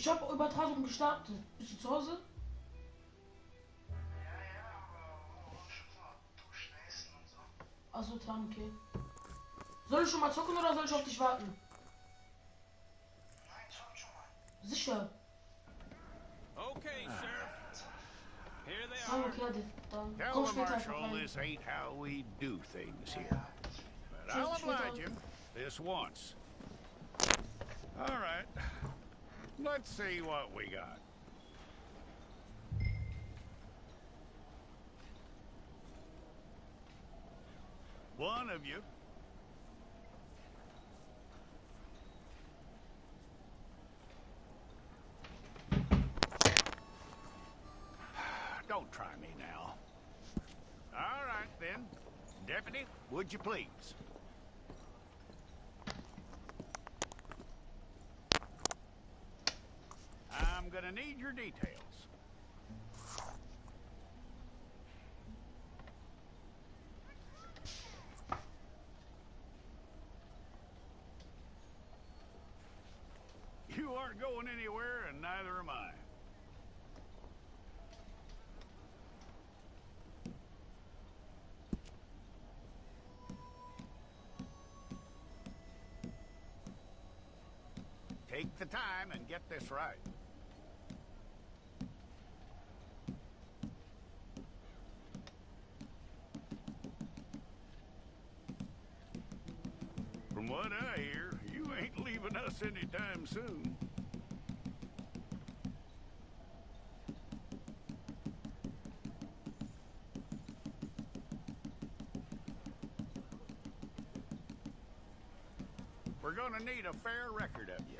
Ich habe Übertragung gestartet. Bist du zu Hause? Ja, ja, aber schon mal duschen, essen und so. Achso, dann okay. Soll ich schon mal zocken oder soll ich auf dich warten? Nein, zock schon mal. Sicher. Okay, sir. Here they Ah, are. okay, dann Tell komm the später einfach marshal rein. this ain't how we do things here. Ja. But I'll oblige him this once. All right. Let's see what we got. One of you. Don't try me now. All right, then. Deputy, would you please? I'm gonna need your details. You aren't going anywhere, and neither am I. Take the time and get this right. From what I hear, you ain't leaving us anytime soon. We're gonna need a fair record of you.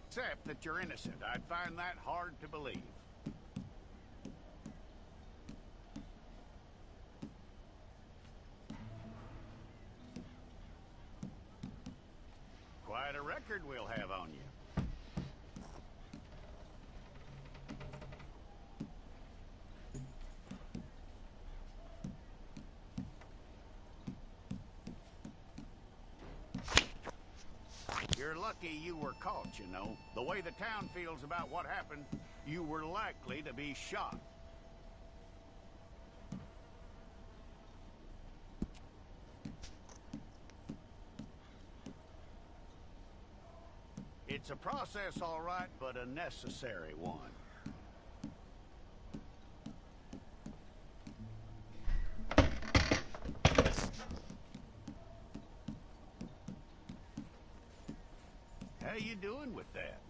Except that you're innocent. I'd find that hard to believe. Quite a record we'll have on you. You're lucky you were caught, you know. The way the town feels about what happened, you were likely to be shot. It's a process, all right, but a necessary one. How you doing with that?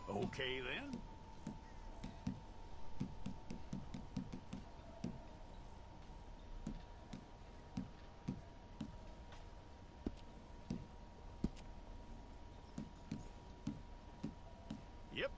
Okay, then. Yep.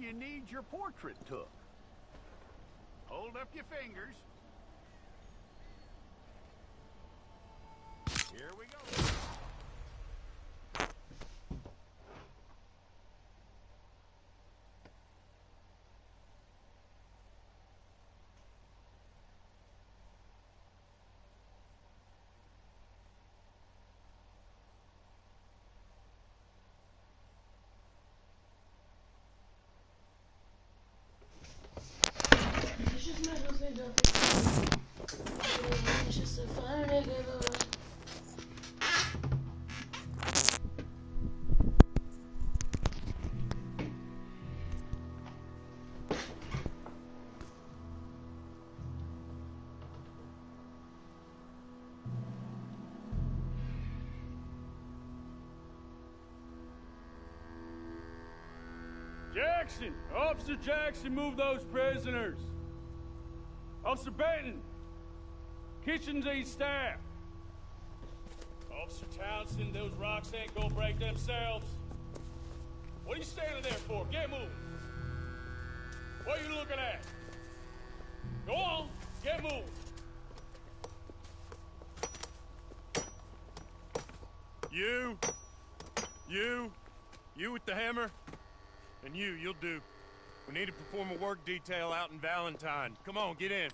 you need your portrait took. Hold up your fingers. Here we go. It's just my girl's name, it's just a fine nigga, though. Jackson! Officer Jackson, move those prisoners! Officer Benton! Kitchens these staff! Officer Townsend, those rocks ain't gonna break themselves. What are you standing there for? Get moving! What are you looking at? Go on, get moving! You with the hammer? And you'll do. We need to perform a work detail out in Valentine. Come on, get in.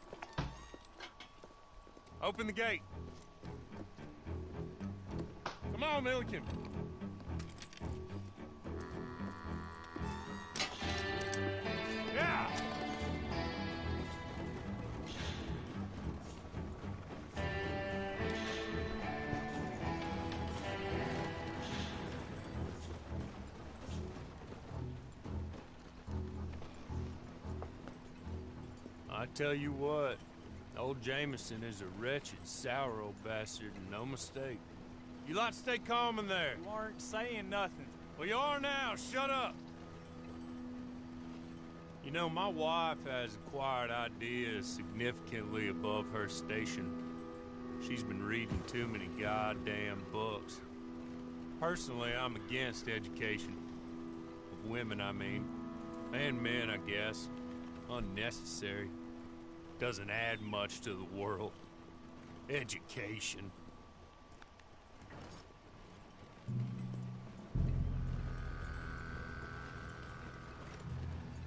Open the gate. Come on, Milliken. Yeah! I tell you what, old Jameson is a wretched, sour old bastard, and no mistake. You lot stay calm in there. You aren't saying nothing. Well, you are now. Shut up. You know, my wife has acquired ideas significantly above her station. She's been reading too many goddamn books. Personally, I'm against education. Of women, I mean. And men, I guess. Unnecessary. Doesn't add much to the world. Education.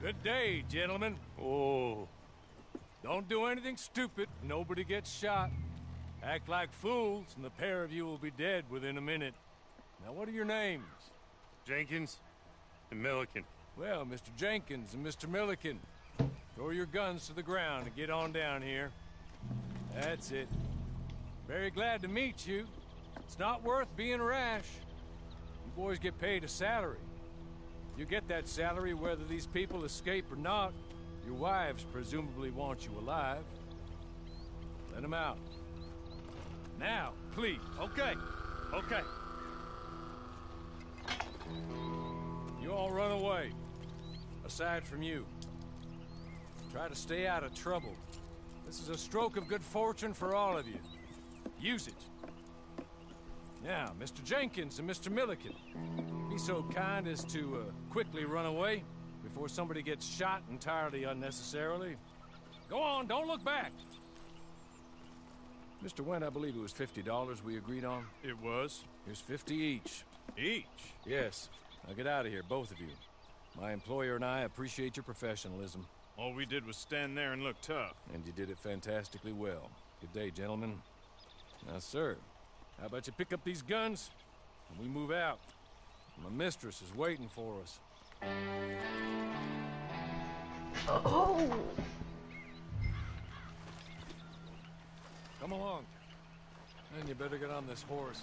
Good day, gentlemen. Oh, Don't do anything stupid. Nobody gets shot. Act like fools, and the pair of you will be dead within a minute. Now, what are your names? Jenkins and Milliken. Well, Mr. Jenkins and Mr. Milliken, throw your guns to the ground and get on down here. That's it. Very glad to meet you. It's not worth being rash. You boys get paid a salary. You get that salary whether these people escape or not. Your wives presumably want you alive. Let them out. Now, please. Okay, okay. You all run away. Aside from you. Try to stay out of trouble. This is a stroke of good fortune for all of you. Use it. Now, Mr. Jenkins and Mr. Milliken, be so kind as to quickly run away before somebody gets shot entirely unnecessarily. Go on, don't look back. Mr. Wendt, I believe it was $50 we agreed on. It was. Here's 50 each. Each? Yes. Now get out of here, both of you. My employer and I appreciate your professionalism. All we did was stand there and look tough. And you did it fantastically well. Good day, gentlemen. Now, sir, how about you pick up these guns and we move out? My mistress is waiting for us. Oh! Come along. And you better get on this horse.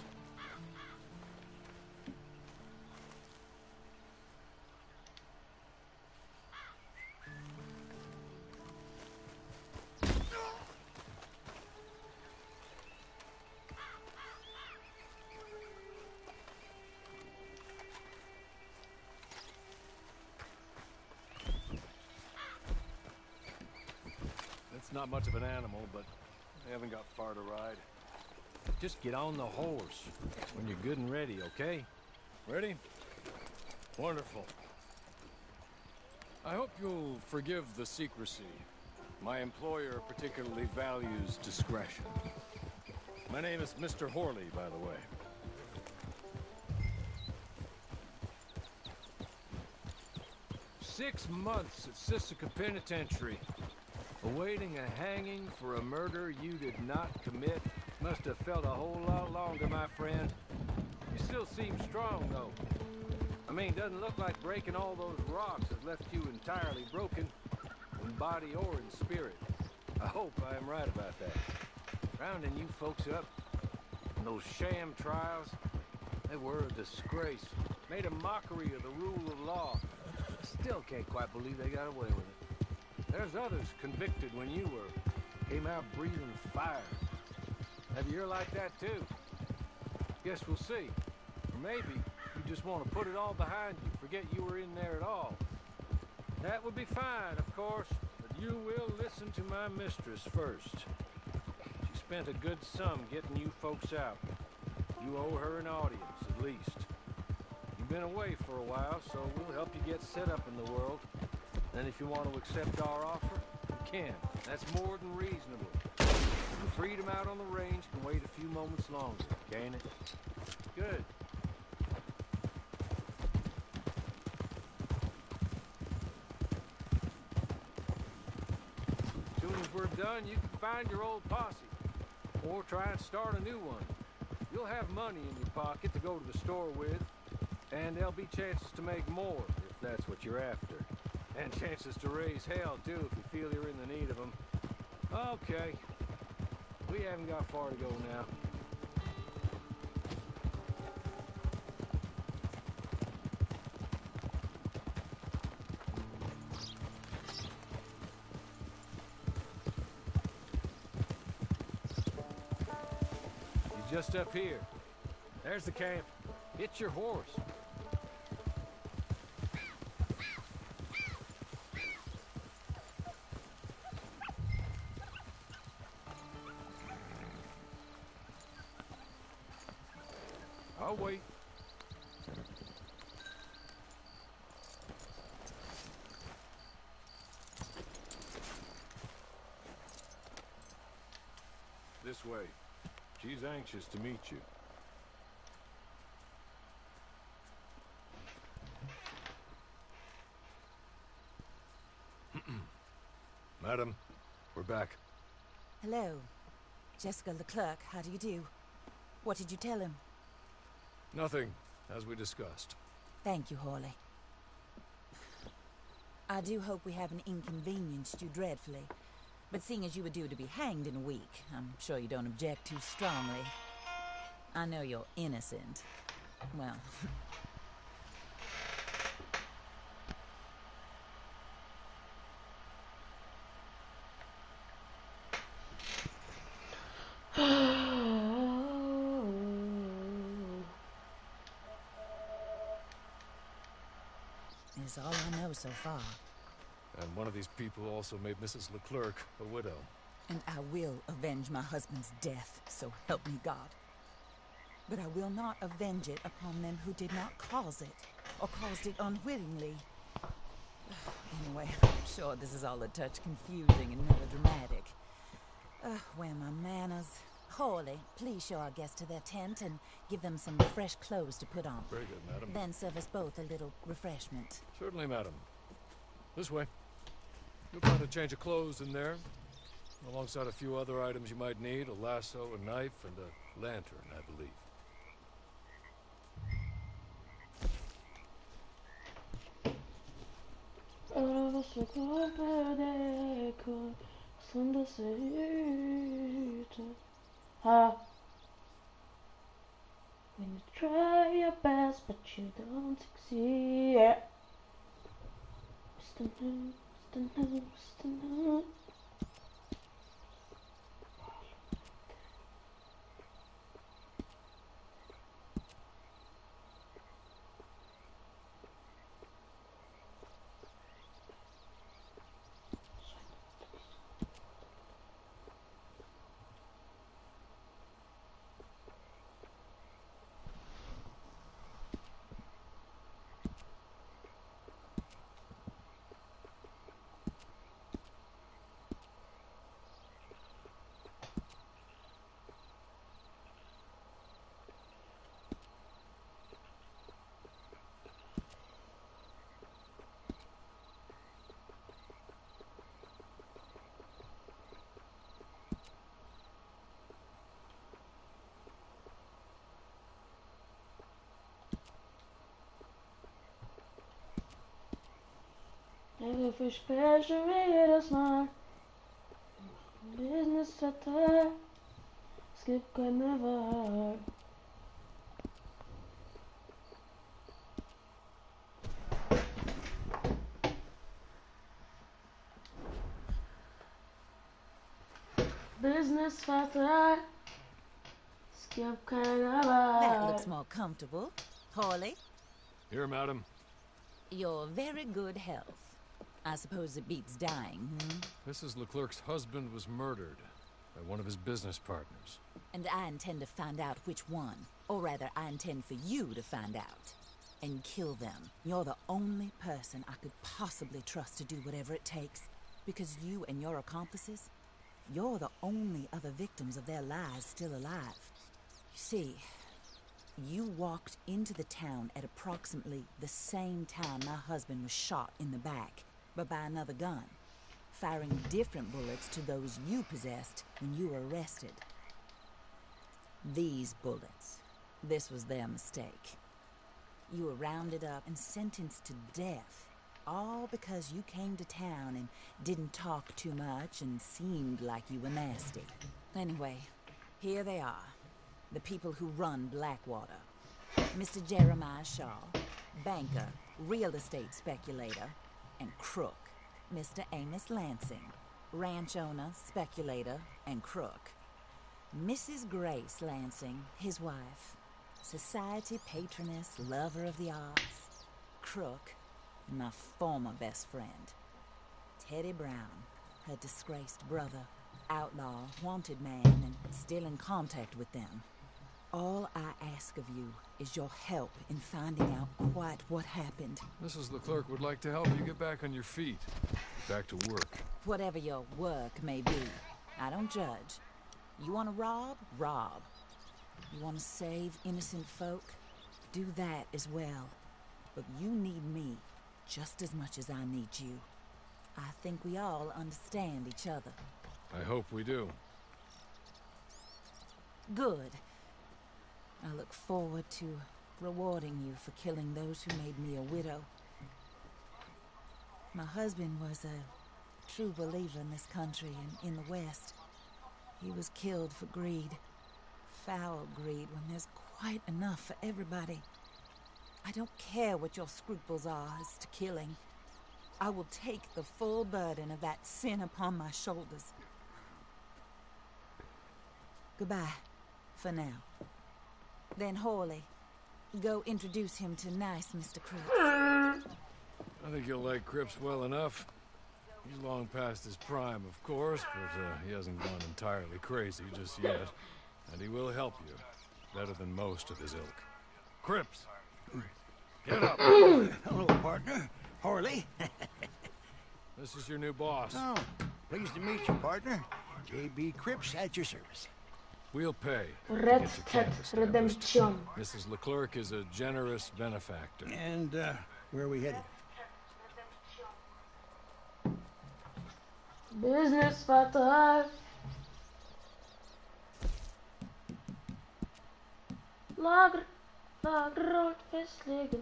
It's not much of an animal, but they haven't got far to ride. Just get on the horse when you're good and ready, okay? Ready? Wonderful. I hope you'll forgive the secrecy. My employer particularly values discretion. My name is Mr. Horley, by the way. 6 months at Sisika Penitentiary, awaiting a hanging for a murder you did not commit. Must have felt a whole lot longer, my friend. You still seem strong, though. I mean, doesn't look like breaking all those rocks has left you entirely broken, in body or in spirit. I hope I am right about that. Rounding you folks up, and those sham trials, they were a disgrace. Made a mockery of the rule of law. Still can't quite believe they got away with it. There's others convicted when you were. Came out breathing fire. Maybe you're like that too. Guess we'll see. Or maybe you just want to put it all behind you, forget you were in there at all. That would be fine, of course, but you will listen to my mistress first. She spent a good sum getting you folks out. You owe her an audience, at least. You've been away for a while, so we'll help you get set up in the world. And if you want to accept our offer, you can. That's more than reasonable. The freedom out on the range can wait a few moments longer, can't it? Good. As soon as we're done, you can find your old posse. Or try and start a new one. You'll have money in your pocket to go to the store with. And there'll be chances to make more, if that's what you're after. And chances to raise hell, too, if you feel you're in the need of them. Okay. We haven't got far to go now. You're just up here. There's the camp. Hit your horse. I'll wait. This way. She's anxious to meet you. Madam, we're back. Hello. Jessica Leclerc, how do you do? What did you tell him? Nothing, as we discussed. Thank you, Horley. I do hope we haven't inconvenienced you dreadfully. But seeing as you were due to be hanged in a week, I'm sure you don't object too strongly. I know you're innocent. Well... is all I know so far. And one of these people also made Mrs. Leclerc a widow. And I will avenge my husband's death, so help me God. But I will not avenge it upon them who did not cause it, or caused it unwittingly. Anyway, I'm sure this is all a touch confusing and melodramatic. Where are my manners? Horley, please show our guests to their tent and give them some fresh clothes to put on. Very good, madam. Then serve us both a little refreshment. Certainly, madam. This way. You'll find a change of clothes in there, alongside a few other items you might need, a lasso, a knife, and a lantern, I believe. When you try your best, but you don't succeed. Mr. No. Every fish treasury it is mine. Business at the skip can never hurt. Business at the skip can never That looks hurt. more comfortable. Horley, Here, madam. you're very good health. I suppose it beats dying, Mrs. Leclerc's husband was murdered by one of his business partners. And I intend to find out which one. Or rather, I intend for you to find out. And kill them. You're the only person I could possibly trust to do whatever it takes. Because you and your accomplices, you're the only other victims of their lives still alive. You see, you walked into the town at approximately the same time my husband was shot in the back, but by another gun, firing different bullets to those you possessed when you were arrested. These bullets, this was their mistake. You were rounded up and sentenced to death, all because you came to town and didn't talk too much and seemed like you were nasty. Anyway, here they are, the people who run Blackwater. Mr. Jeremiah Shaw, banker, real estate speculator, and crook. Mr. Amos Lansing, ranch owner, speculator, and crook. Mrs. Grace Lansing, his wife, society patroness, lover of the arts, crook, and my former best friend. Teddy Brown, her disgraced brother, outlaw, wanted man, and still in contact with them. All I ask of you is your help in finding out quite what happened. Mrs. Leclerc would like to help you get back on your feet. Back to work. Whatever your work may be, I don't judge. You want to rob? Rob. You want to save innocent folk? Do that as well. But you need me just as much as I need you. I think we all understand each other. I hope we do. Good. I look forward to rewarding you for killing those who made me a widow. My husband was a true believer in this country and in the West. He was killed for greed. Foul greed when there's quite enough for everybody. I don't care what your scruples are as to killing. I will take the full burden of that sin upon my shoulders. Goodbye, for now. Then Horley, go introduce him to nice Mr. Cripps. I think you'll like Cripps well enough. He's long past his prime, of course, but he hasn't gone entirely crazy just yet. And he will help you, better than most of his ilk. Cripps! Get up! Hello, partner. Horley. This is your new boss. Oh, pleased to meet you, partner. J.B. Cripps at your service. We'll pay. to Red get your Tet camp established. Redemption. Mrs. Leclerc is a generous benefactor. And, where are we headed? Business Vater. Lager festlegen.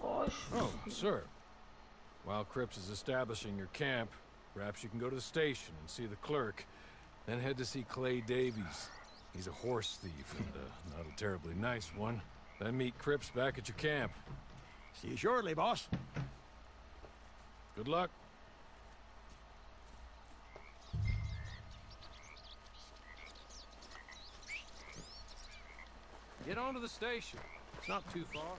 Oh, Oh, sir. While Cripps is establishing your camp, perhaps you can go to the station and see the clerk, then head to see Clay Davies. He's a horse thief, and not a terribly nice one. Then meet Cripps back at your camp. See you shortly, boss. Good luck. Get on to the station. It's not too far.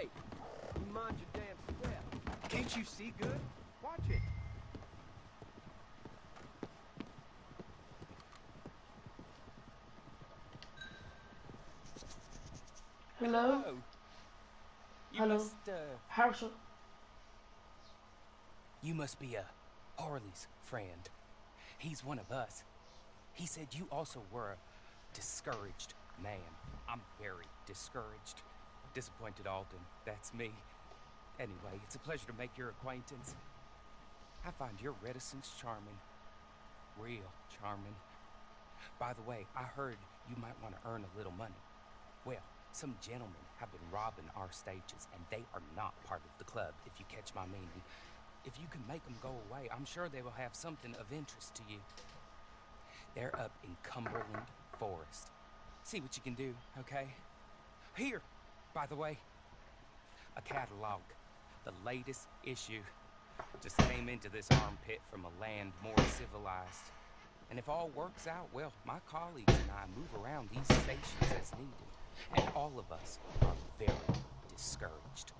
Hey, you mind your damn step. Can't you see good? Watch it. Hello? You Hello? must, Harrison? you must be, Harley's friend. He's one of us. He said you also were a discouraged man. I'm very discouraged. Disappointed Alden, that's me. Anyway, it's a pleasure to make your acquaintance. I find your reticence charming. Real charming. By the way, I heard you might want to earn a little money. Well, some gentlemen have been robbing our stages, and they are not part of the club, if you catch my meaning. If you can make them go away, I'm sure they will have something of interest to you. They're up in Cumberland Forest. See what you can do, okay? Here, by the way, a catalog. The latest issue. Just came into this armpit from a land more civilized. And if all works out, well, my colleagues and I move around these stations as needed. And all of us are very discouraged.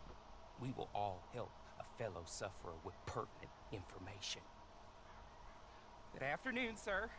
We will all help a fellow sufferer with pertinent information. Good afternoon, sir.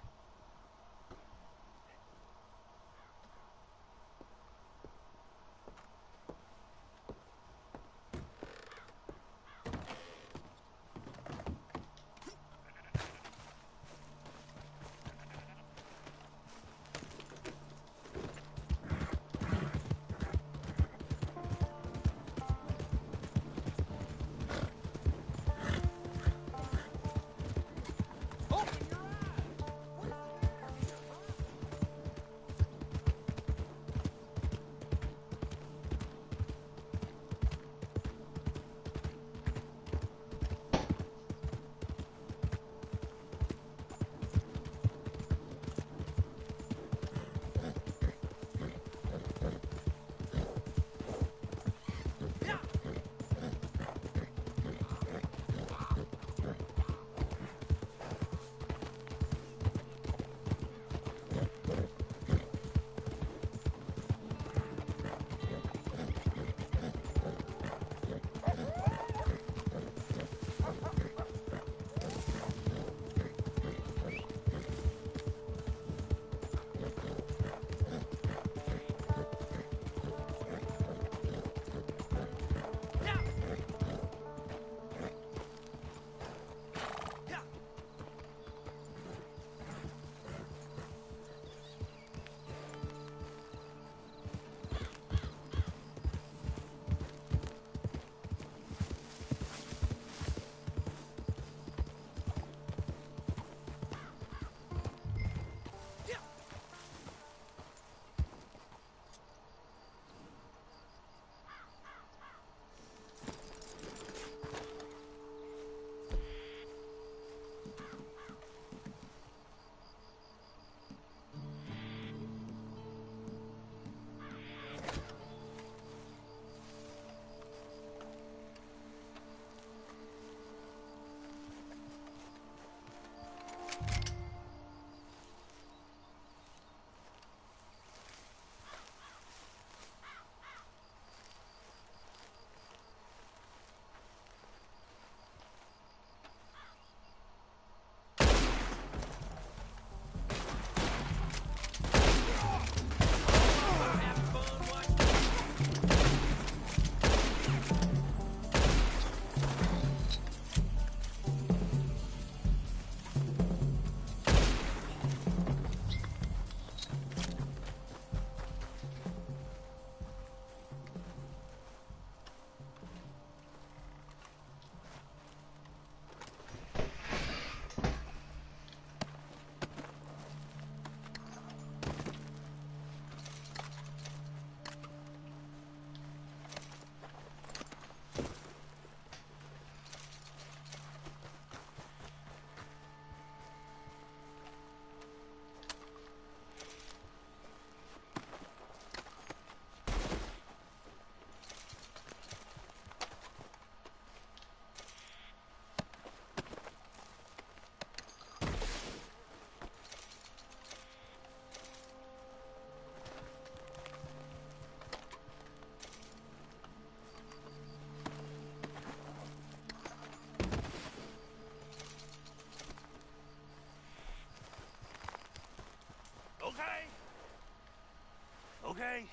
Okay.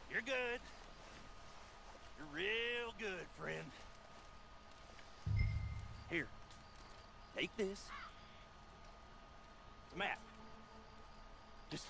You're good. You're real good, friend. Here. Take this. It's a map. Just...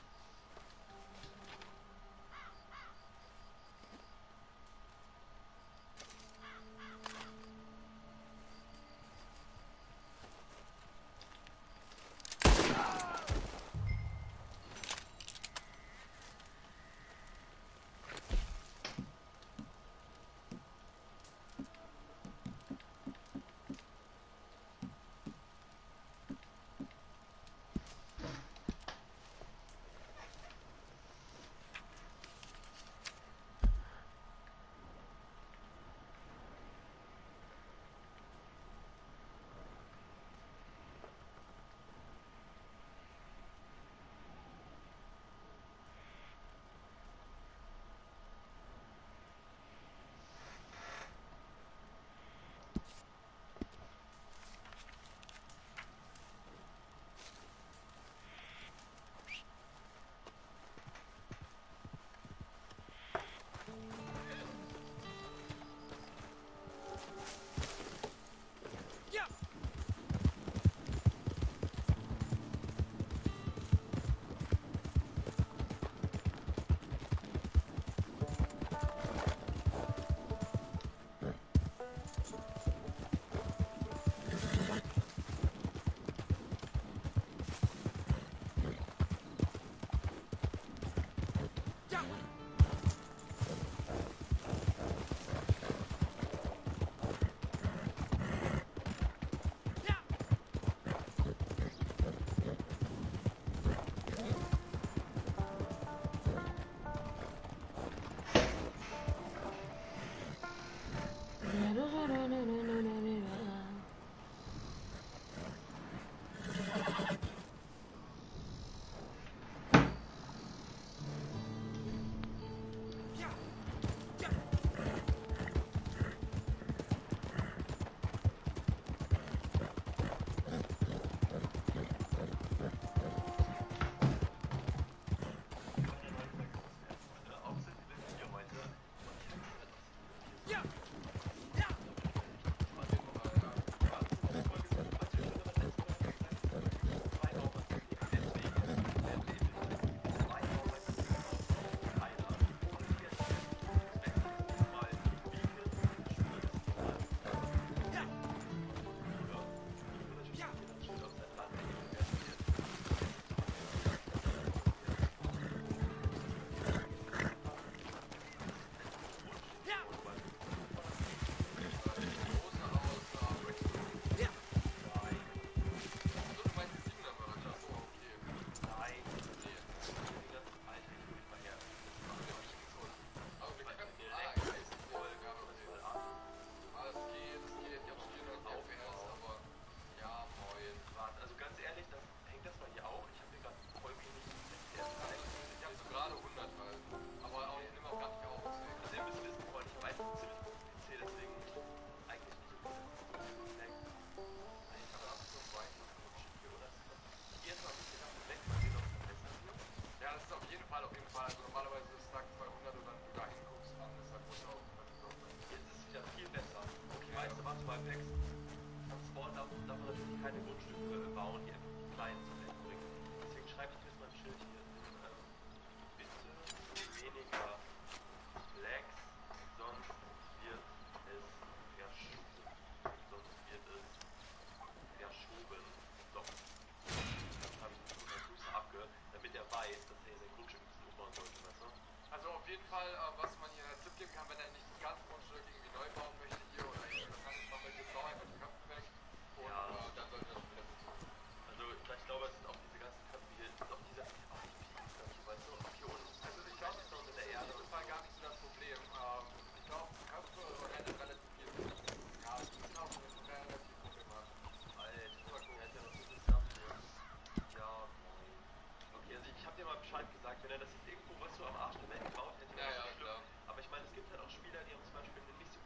Spieler, die haben zum Beispiel eine nicht so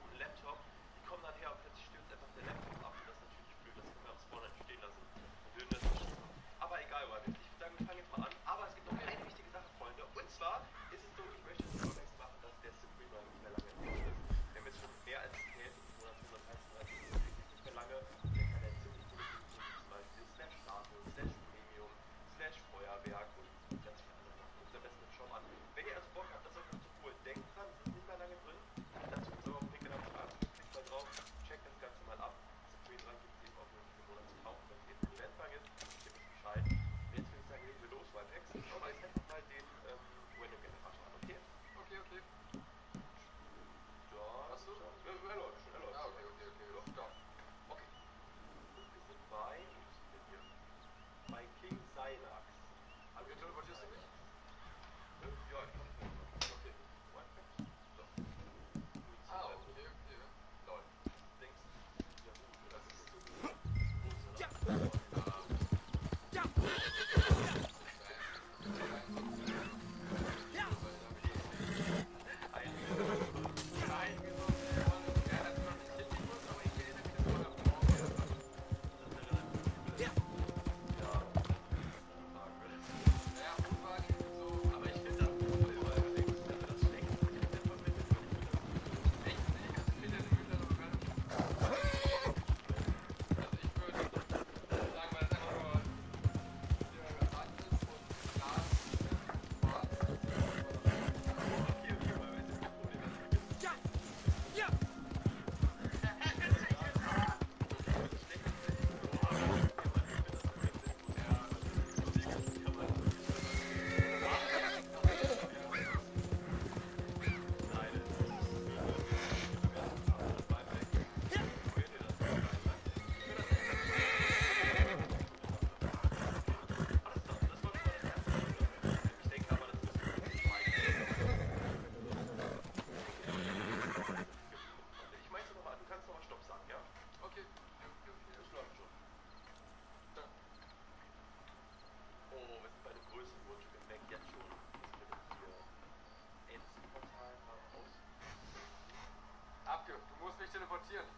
teleportieren.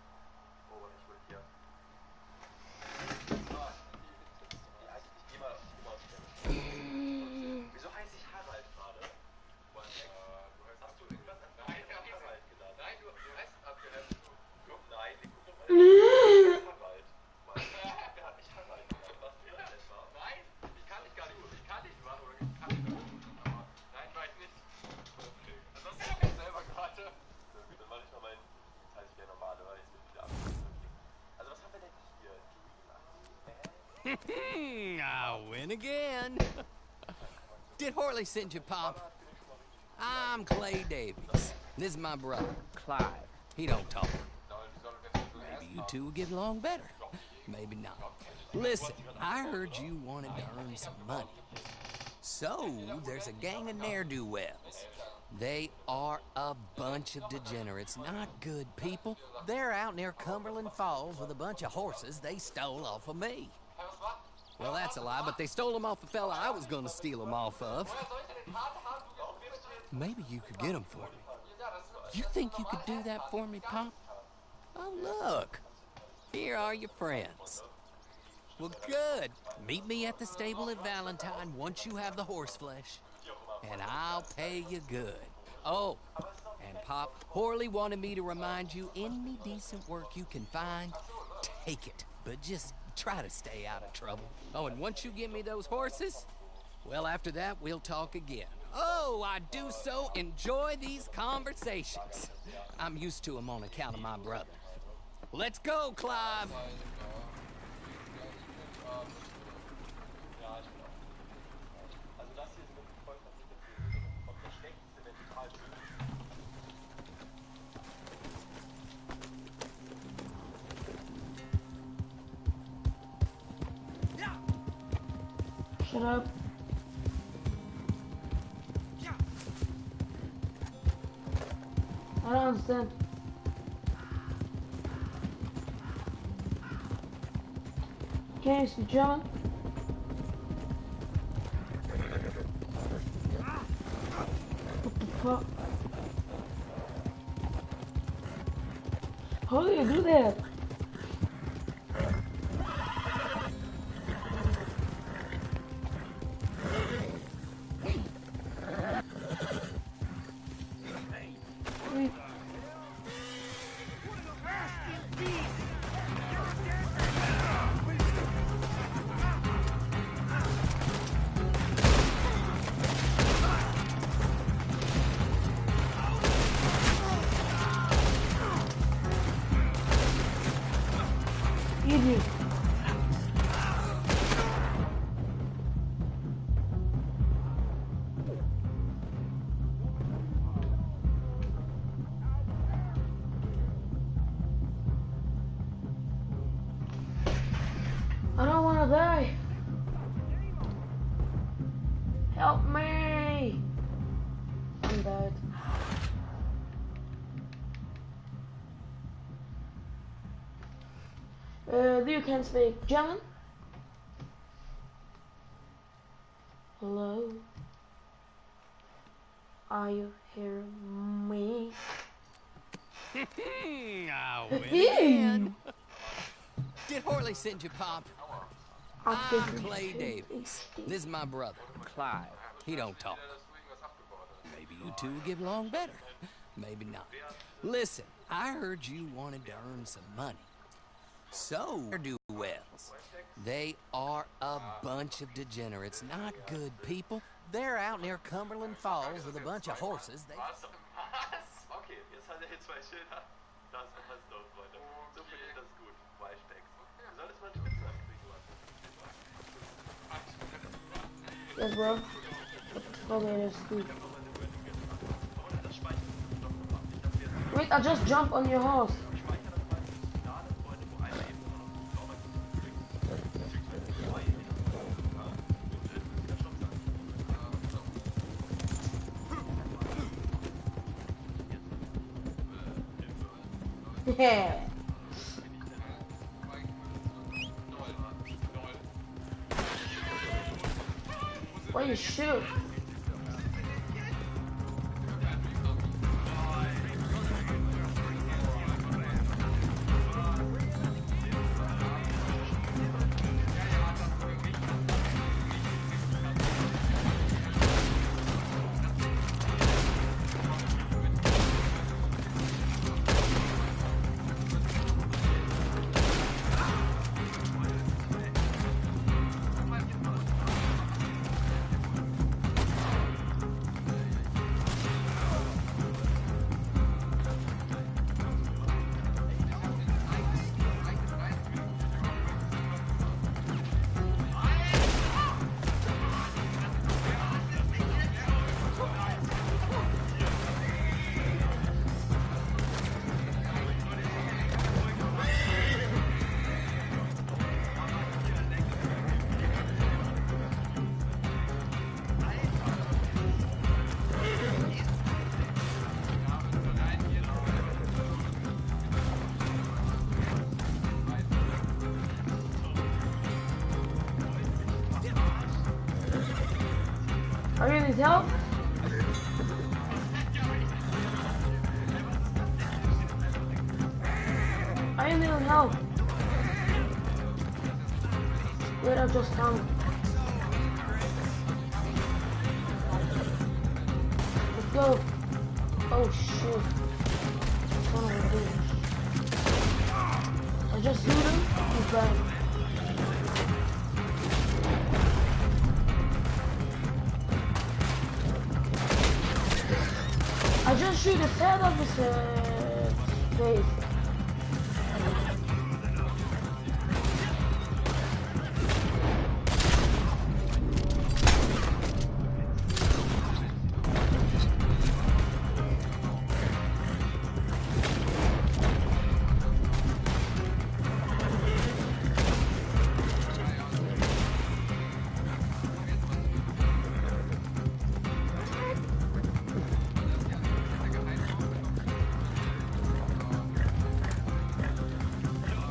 Oh, warte, ich will hier. Ich geh mal aufs Fenster. Wieso heiße ich Harald gerade? Hast du irgendwas an Harald gedacht? Nein, du heißt abgehört. Nein, wir gucken doch mal. Harald. Wer hat mich Harald genannt? Was du das etwa? Nein, ich kann dich gar nicht. Ich kann dich machen oder ich kann dich machen. Aber nein, ich weiß nicht. Okay. Ansonsten ich selber gerade. So, gut, dann mache ich mal meinen. Jetzt heiße ich ja normale, weil jetzt wird wieder ab. Also was haben wir denn hier? I win again. Did Horley send you, Pop? I'm Clay Davies. This is my brother, Clive. He don't talk. Maybe you two will get along better. Maybe not. Listen, I heard you wanted to earn some money. So, there's a gang of ne'er-do-wells. They are a bunch of degenerates, not good people. They're out near Cumberland Falls with a bunch of horses they stole off of me. Well, that's a lie, but they stole them off the fella I was gonna steal them off of. Maybe you could get them for me. You think you could do that for me, Pop? Oh, look. Here are your friends. Well, good. Meet me at the stable at Valentine once you have the horse flesh. And I'll pay you good. Oh, and Pop, Horley wanted me to remind you, any decent work you can find, take it. But just try to stay out of trouble. Oh, and once you give me those horses, well, after that, we'll talk again. Oh, I do so enjoy these conversations. I'm used to them on account of my brother. Let's go, Clive. Shut up. I don't understand. Can you speak German? What the fuck? How do you do that? gonna die. Help me. I'm dead. Do you can speak German? Hello? Are you hearing me? I win again. Did Horley send you, Pop? I'm Clay Davies. This is my brother, Clive. He don't talk. Maybe you two will get along better. Maybe not. Listen, I heard you wanted to earn some money. So, Rd2. They are a bunch of degenerates, not good people. They're out near Cumberland Falls with a bunch of horses. They... Okay, jetzt hat hier 2 Schilder. Das passt doch, Freunde. So finde ich das gut. Weichpacks. Du solltest mal Schutz kriegen, Yes, bro. Okay, that's good. Wait, I just jumped on your horse. Yeah. Why you shoot? Are you need help? I need help. Wait, I just come. Let's go. Oh shit. Son of a bitch. I just shoot him. He's dead. I just shoot the head of his face.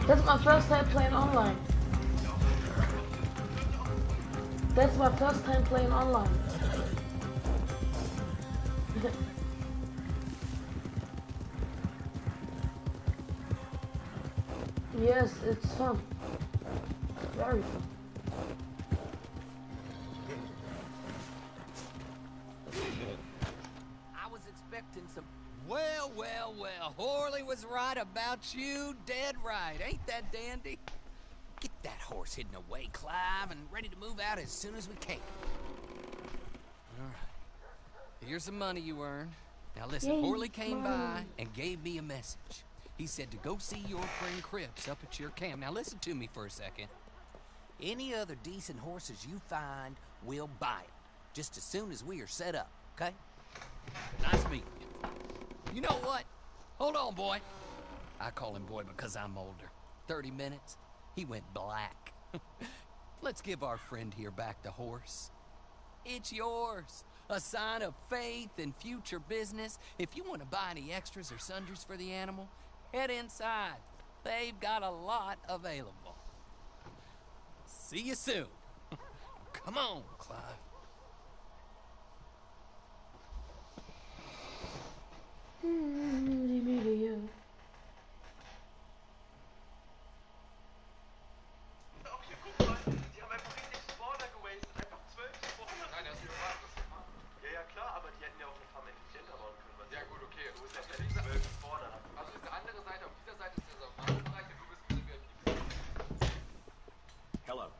That's my first time playing online. That's my first time playing online. Yes, it's fun. Very fun. I was expecting some... Well, well, well. Horley was right about you. Dead right. Ain't that dandy? Get that horse hidden away, Clive, and ready to move out as soon as we can. All right. Here's the money you earned. Now listen, Yay, Horley came money. by and gave me a message. He said to go see your friend Cripps up at your camp. Now listen to me for a second. Any other decent horses you find, we'll buy them. Just as soon as we are set up, okay? Nice meeting you. You know what? Hold on, boy. I call him boy because I'm older. 30 minutes, he went black. Let's give our friend here back the horse. It's yours. A sign of faith and future business. If you want to buy any extras or sundries for the animal, head inside. They've got a lot available. See you soon. Come on, Clive. Okay, guck mal, die haben einfach richtig Spawner gewastet. Einfach 12 Spawner. Nein, das ist gewartet. Ja, ja, klar, aber die hätten ja auch eine Farm effizienter bauen können. Ja, gut, okay. Du bist ja keine 12 Spawner. Also ist eine andere Seite. Auf dieser Seite ist der Savanenbereich und du bist im VIP. Hello.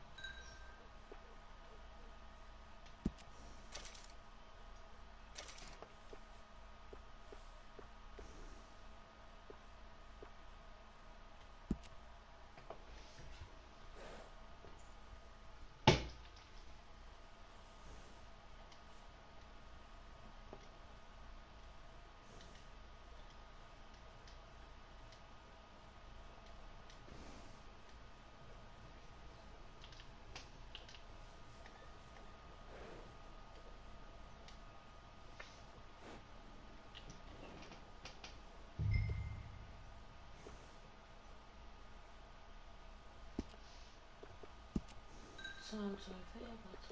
Songs of favorite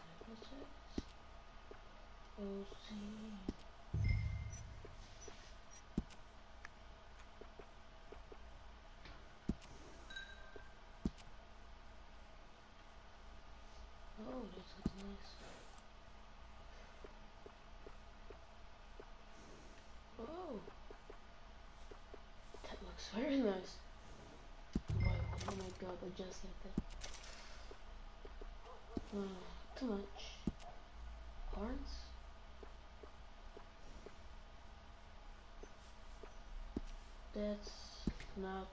oh, see. Oh, this looks nice. Oh, that looks very nice. Oh my god, I just hit that. Too much. Horns? That's not.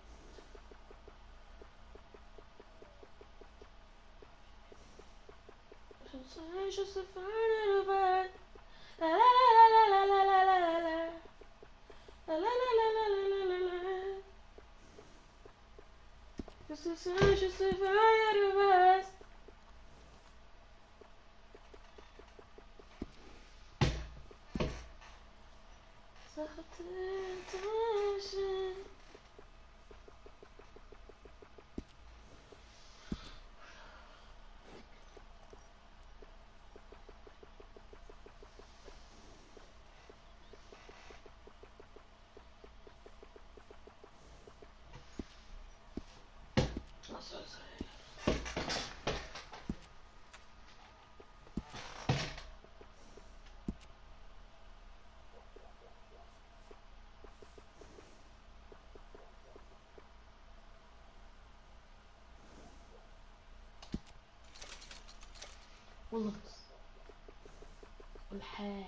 Sometimes just to find it about la la la la la la la la la la la la la la la la. Just to search, just to find it about. Attention. والغص والحال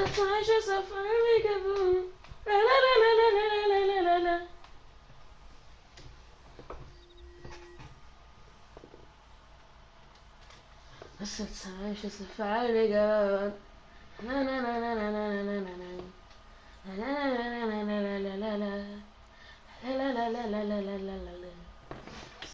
Sometimes you're so unforgettable. La la la la la la la la la. Sometimes you're so unforgettable. Na na na na na na na na na. La la la la la la la la la. La la la la la la la la.